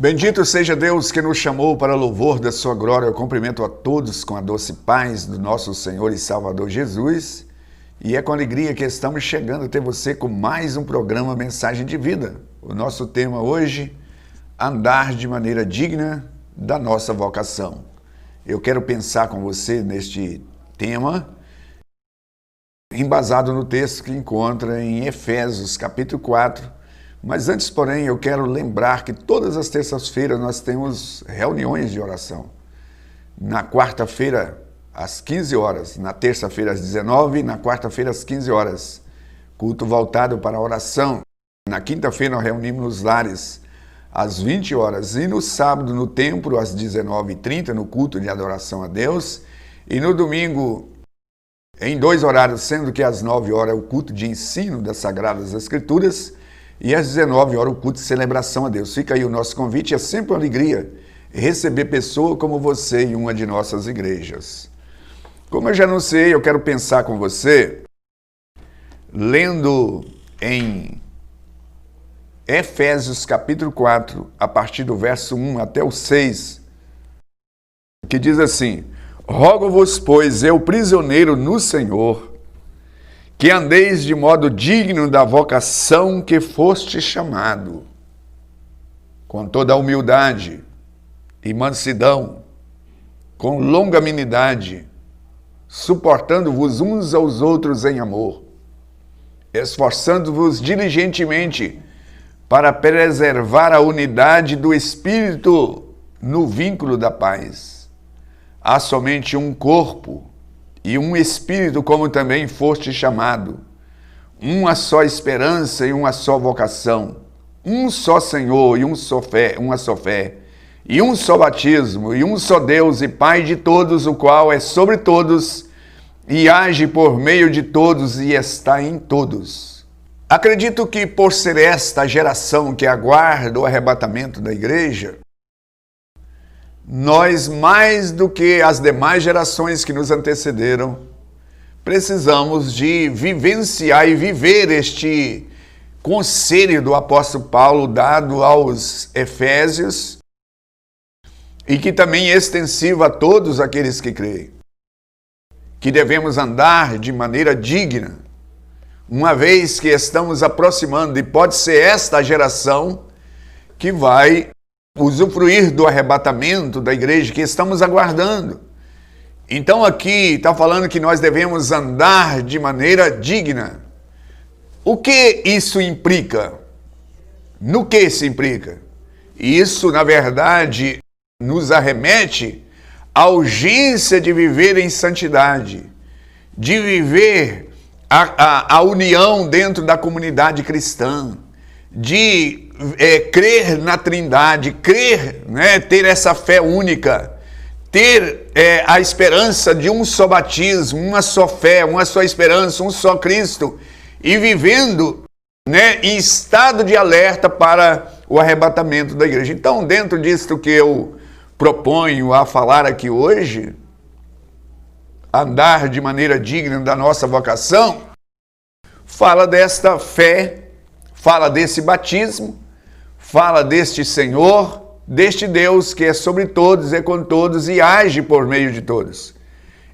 Bendito seja Deus que nos chamou para louvor da sua glória. Eu cumprimento a todos com a doce paz do nosso Senhor e Salvador Jesus. E é com alegria que estamos chegando até você com mais um programa Mensagem de Vida. O nosso tema hoje, andar de maneira digna da nossa vocação. Eu quero pensar com você neste tema, embasado no texto que encontra em Efésios capítulo 4, mas antes, porém, eu quero lembrar que todas as terças-feiras nós temos reuniões de oração. Na quarta-feira, às 15 horas, na terça-feira, às 19 e na quarta-feira, às 15 horas. Culto voltado para a oração. Na quinta-feira, nós reunimos nos lares, às 20 horas. E no sábado, no templo, às 19h30, no culto de adoração a Deus. E no domingo, em 2 horários, sendo que às 9 horas é o culto de ensino das Sagradas Escrituras, e às 19 horas o culto de celebração a Deus. Fica aí o nosso convite, é sempre uma alegria receber pessoa como você em uma de nossas igrejas. Como eu já anunciei, eu quero pensar com você, lendo em Efésios capítulo 4, a partir do verso 1 até o 6, que diz assim: Rogo-vos, pois, eu prisioneiro no Senhor, que andeis de modo digno da vocação que foste chamado, com toda a humildade e mansidão, com longanimidade, suportando-vos uns aos outros em amor, esforçando-vos diligentemente para preservar a unidade do Espírito no vínculo da paz. Há somente um corpo e um Espírito, como também foste chamado, uma só esperança e uma só vocação, um só Senhor e uma só fé, e um só batismo, e um só Deus e Pai de todos, o qual é sobre todos, e age por meio de todos e está em todos. Acredito que por ser esta a geração que aguarda o arrebatamento da igreja, nós, mais do que as demais gerações que nos antecederam, precisamos de vivenciar e viver este conselho do apóstolo Paulo dado aos Efésios e que também é extensivo a todos aqueles que creem, que devemos andar de maneira digna, uma vez que estamos aproximando, e pode ser esta a geração que vai usufruir do arrebatamento da igreja que estamos aguardando. Então aqui está falando que nós devemos andar de maneira digna. O que isso implica? No que isso implica? Isso, na verdade, nos arremete à urgência de viver em santidade, de viver a união dentro da comunidade cristã, de crer na Trindade, crer, ter essa fé única, ter a esperança de um só batismo, uma só fé, uma só esperança, um só Cristo, e vivendo em estado de alerta para o arrebatamento da igreja. Então, dentro disso que eu proponho a falar aqui hoje, andar de maneira digna da nossa vocação, fala desta fé, fala desse batismo, fala deste Senhor, deste Deus que é sobre todos, é com todos e age por meio de todos.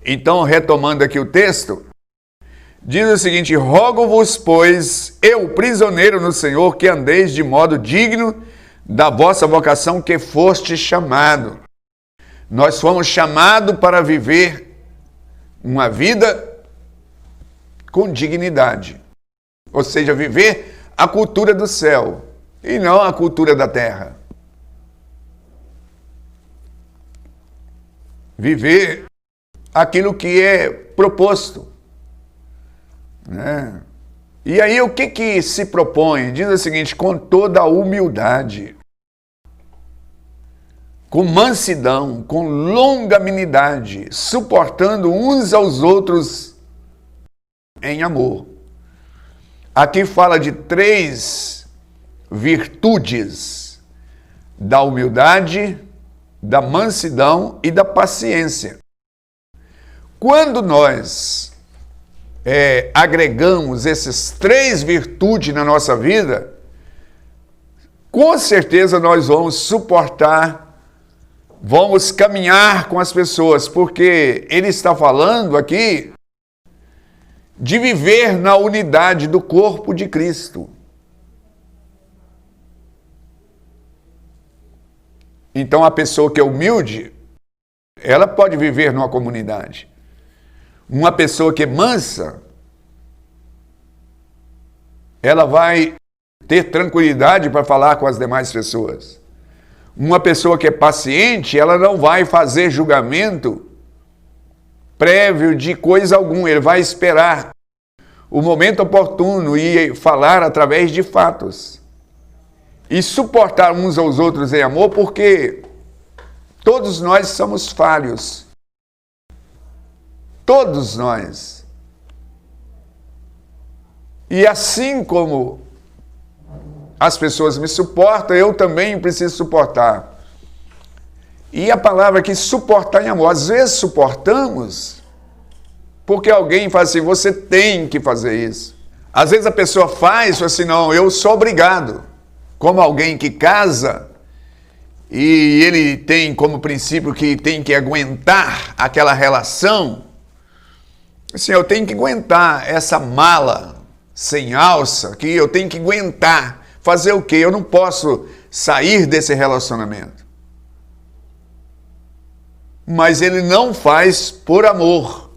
Então, retomando aqui o texto, diz o seguinte: Rogo-vos, pois, eu, prisioneiro no Senhor, que andeis de modo digno da vossa vocação que foste chamado. Nós fomos chamados para viver uma vida com dignidade, ou seja, viver a cultura do céu e não a cultura da terra. Viver aquilo que é proposto. E aí o que se propõe? Diz o seguinte: com toda a humildade, com mansidão, com longanimidade, suportando uns aos outros em amor. Aqui fala de 3 virtudes: da humildade, da mansidão e da paciência. Quando nós agregamos essas 3 virtudes na nossa vida, com certeza nós vamos suportar, vamos caminhar com as pessoas, porque ele está falando aqui de viver na unidade do corpo de Cristo. Então a pessoa que é humilde, ela pode viver numa comunidade. Uma pessoa que é mansa, ela vai ter tranquilidade para falar com as demais pessoas. Uma pessoa que é paciente, ela não vai fazer julgamento prévio de coisa alguma. Ele vai esperar o momento oportuno e falar através de fatos. E suportar uns aos outros em amor, porque todos nós somos falhos. Todos nós. E assim como as pessoas me suportam, eu também preciso suportar. E a palavra aqui, suportar em amor. Às vezes suportamos porque alguém fala assim, você tem que fazer isso. Às vezes a pessoa faz assim, não, eu sou obrigado. Como alguém que casa e ele tem como princípio que tem que aguentar aquela relação. Assim, eu tenho que aguentar essa mala sem alça, que eu tenho que aguentar. Fazer o quê? Eu não posso sair desse relacionamento. Mas ele não faz por amor.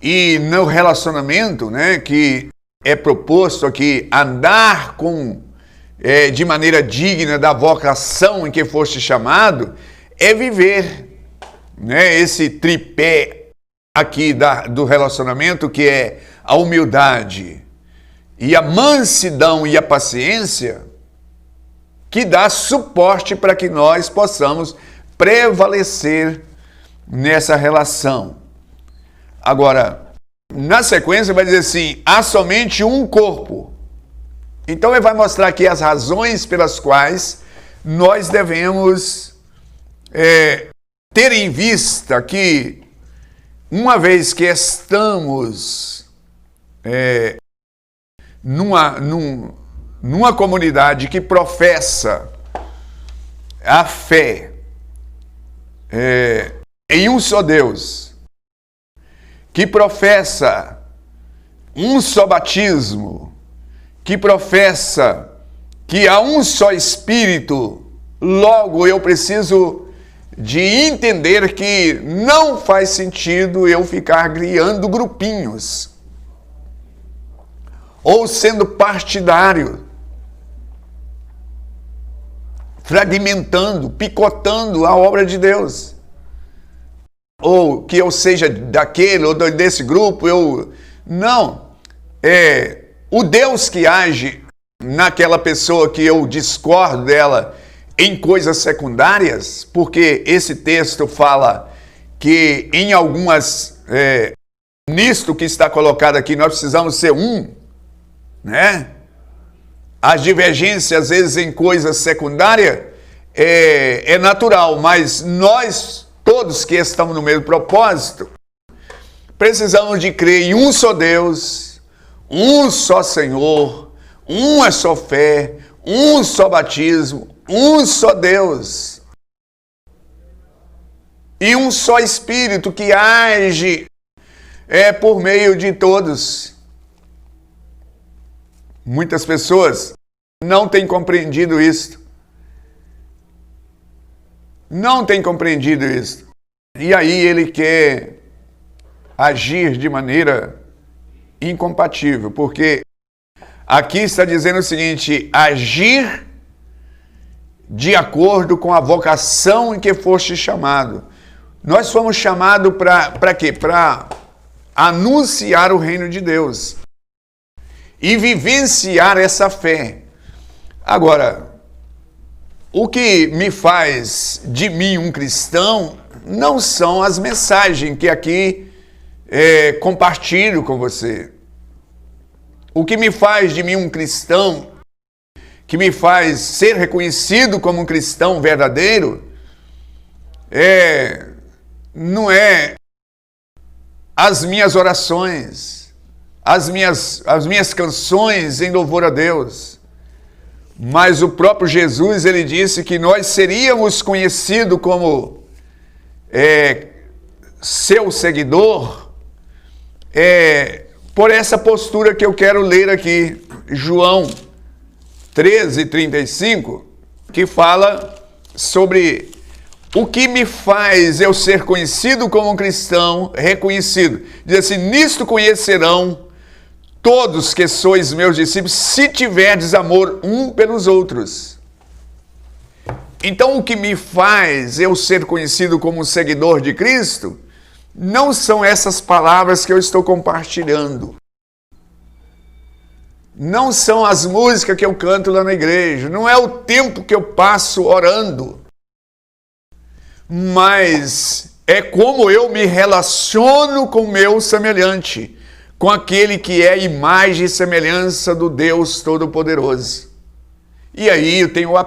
E no relacionamento, né, que é proposto aqui, andar de maneira digna da vocação em que foste chamado, é viver, né, esse tripé aqui do relacionamento, que é a humildade e a mansidão e a paciência, que dá suporte para que nós possamos prevalecer nessa relação. Agora, na sequência vai dizer assim, há somente um corpo. Então ele vai mostrar aqui as razões pelas quais nós devemos ter em vista que, uma vez que estamos numa comunidade que professa a fé em um só Deus, que professa um só batismo, que professa que há um só Espírito, logo eu preciso de entender que não faz sentido eu ficar criando grupinhos ou sendo partidário, fragmentando, picotando a obra de Deus. Ou que eu seja daquele ou desse grupo, não. O Deus que age naquela pessoa que eu discordo dela em coisas secundárias, porque esse texto fala que em algumas, nisto que está colocado aqui, nós precisamos ser um, né? As divergências, às vezes, em coisas secundárias, é natural, mas nós, todos que estamos no mesmo propósito, precisamos de crer em um só Deus, um só Senhor, uma só fé, um só batismo, um só Deus e um só Espírito que age por meio de todos. Muitas pessoas não têm compreendido isso. Não têm compreendido isso. E aí ele quer agir de maneira incompatível, porque aqui está dizendo o seguinte, agir de acordo com a vocação em que foste chamado. Nós fomos chamados para quê? Para anunciar o reino de Deus e vivenciar essa fé. Agora, o que me faz de mim um cristão não são as mensagens que aqui compartilho com você. O que me faz de mim um cristão, que me faz ser reconhecido como um cristão verdadeiro, não é as minhas orações, as minhas canções em louvor a Deus, Mas o próprio Jesus, ele disse que nós seríamos conhecidos como seu seguidor, por essa postura que eu quero ler aqui, João 13:35, que fala sobre o que me faz eu ser conhecido como um cristão, reconhecido. Diz assim: nisto conhecerão todos que sois meus discípulos, se tiverdes amor um pelos outros. Então, o que me faz eu ser conhecido como um seguidor de Cristo não são essas palavras que eu estou compartilhando. Não são as músicas que eu canto lá na igreja. Não é o tempo que eu passo orando. Mas é como eu me relaciono com o meu semelhante, com aquele que é imagem e semelhança do Deus Todo-Poderoso. E aí eu tenho o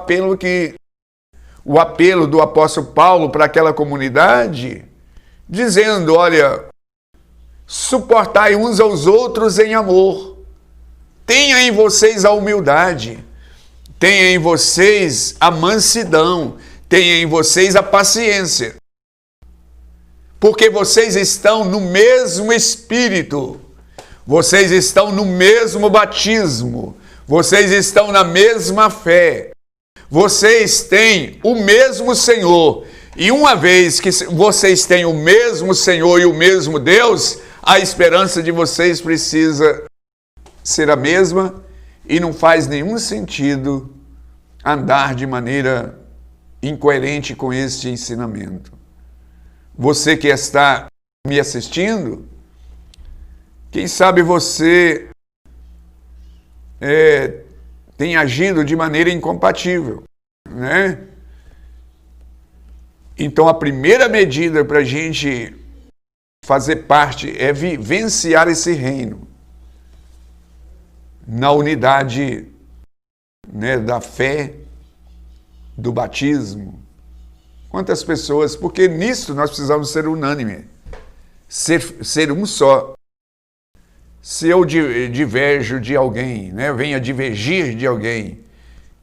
apelo do apóstolo Paulo para aquela comunidade, dizendo: olha, suportai uns aos outros em amor, tenha em vocês a humildade, tenha em vocês a mansidão, tenha em vocês a paciência, porque vocês estão no mesmo Espírito, vocês estão no mesmo batismo, vocês estão na mesma fé, vocês têm o mesmo Senhor. E uma vez que vocês têm o mesmo Senhor e o mesmo Deus, a esperança de vocês precisa ser a mesma, e não faz nenhum sentido andar de maneira incoerente com este ensinamento. Você que está me assistindo, quem sabe você tem agido de maneira incompatível, né? Então, a primeira medida para a gente fazer parte é vivenciar esse reino na unidade, né, da fé, do batismo. Quantas pessoas, porque nisso nós precisamos ser unânime, ser um só. Se eu diverjo de alguém, né, venha divergir de alguém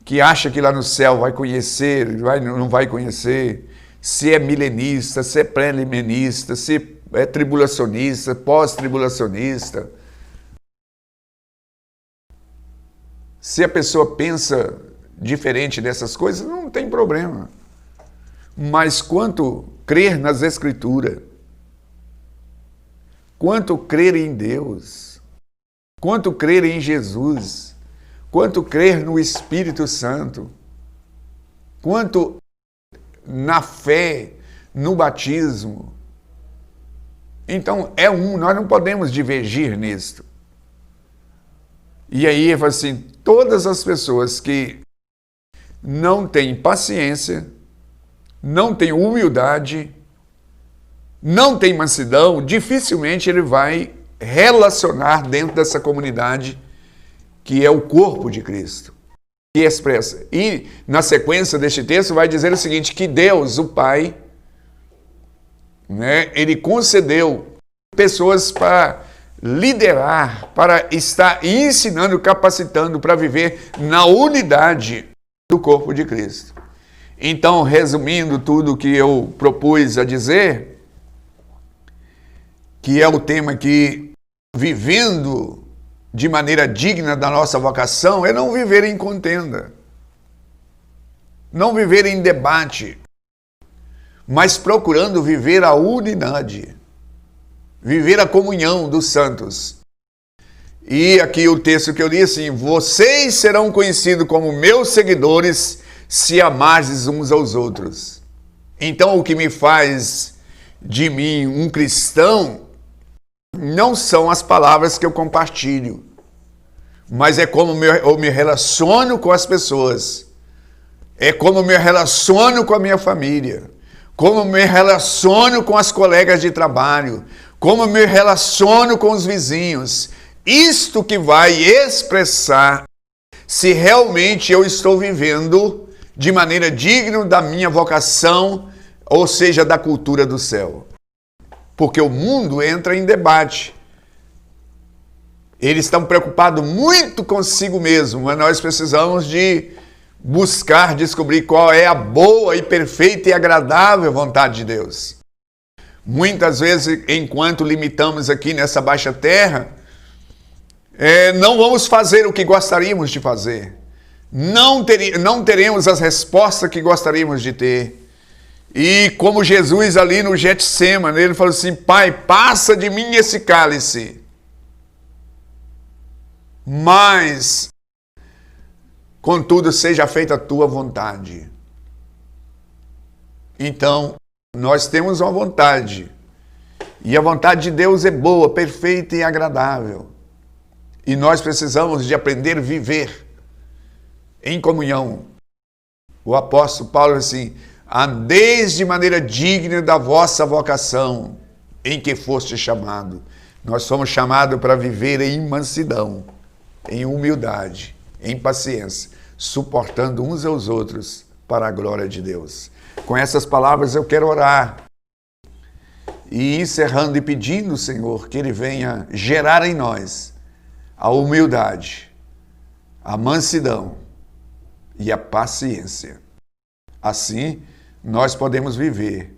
que acha que lá no céu vai conhecer, não vai conhecer, se é milenista, se é pré-milenista, se é tribulacionista, pós-tribulacionista, se a pessoa pensa diferente dessas coisas, não tem problema. Mas quanto crer nas Escrituras, quanto crer em Deus, quanto crer em Jesus, quanto crer no Espírito Santo, quanto na fé, no batismo. Então, nós não podemos divergir nisto. E aí, assim, todas as pessoas que não têm paciência, não têm humildade, não têm mansidão, dificilmente ele vai relacionar dentro dessa comunidade que é o corpo de Cristo, que expressa. E na sequência deste texto vai dizer o seguinte, que Deus, o Pai, né, ele concedeu pessoas para liderar, para estar ensinando, capacitando para viver na unidade do corpo de Cristo. Então, resumindo tudo o que eu propus a dizer, que é o tema que, vivendo de maneira digna da nossa vocação, é não viver em contenda, não viver em debate, mas procurando viver a unidade, viver a comunhão dos santos. E aqui o texto que eu li assim: vocês serão conhecidos como meus seguidores se amardes uns aos outros. Então, o que me faz de mim um cristão não são as palavras que eu compartilho, mas é como eu me relaciono com as pessoas, é como eu me relaciono com a minha família, como eu me relaciono com as colegas de trabalho, como eu me relaciono com os vizinhos. Isto que vai expressar se realmente eu estou vivendo de maneira digna da minha vocação, ou seja, da cultura do céu. Porque o mundo entra em debate. Eles estão preocupados muito consigo mesmo, mas nós precisamos de buscar, descobrir qual é a boa e perfeita e agradável vontade de Deus. Muitas vezes, enquanto limitamos aqui nessa baixa terra, não vamos fazer o que gostaríamos de fazer. Não teremos as respostas que gostaríamos de ter. E como Jesus ali no Getsêmani, ele falou assim: Pai, passa de mim esse cálice, mas contudo seja feita a tua vontade. Então, nós temos uma vontade, e a vontade de Deus é boa, perfeita e agradável. E nós precisamos de aprender a viver em comunhão. O apóstolo Paulo diz assim: andeis de maneira digna da vossa vocação em que foste chamado. Nós somos chamados para viver em mansidão, em humildade, em paciência, suportando uns aos outros para a glória de Deus. Com essas palavras eu quero orar e encerrando e pedindo, Senhor, que Ele venha gerar em nós a humildade, a mansidão e a paciência. Assim, nós podemos viver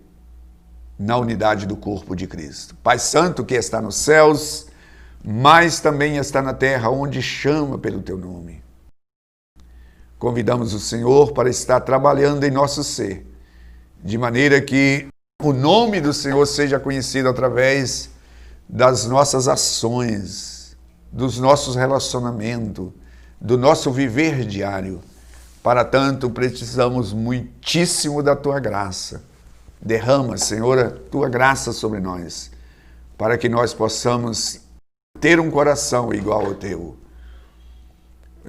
na unidade do corpo de Cristo. Pai Santo que está nos céus, mas também está na terra, onde chama pelo Teu nome. Convidamos o Senhor para estar trabalhando em nosso ser, de maneira que o nome do Senhor seja conhecido através das nossas ações, dos nossos relacionamentos, do nosso viver diário. Para tanto, precisamos muitíssimo da Tua graça. Derrama, Senhor, a Tua graça sobre nós, para que nós possamos ter um coração igual ao Teu.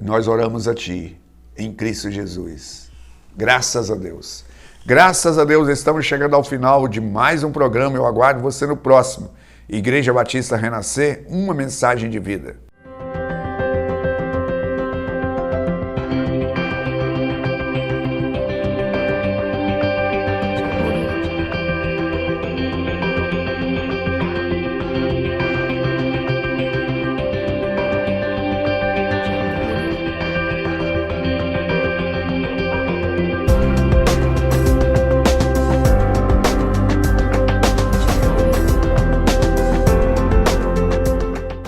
Nós oramos a Ti, em Cristo Jesus. Graças a Deus. Graças a Deus, estamos chegando ao final de mais um programa. Eu aguardo você no próximo. Igreja Batista Renascer, uma mensagem de vida.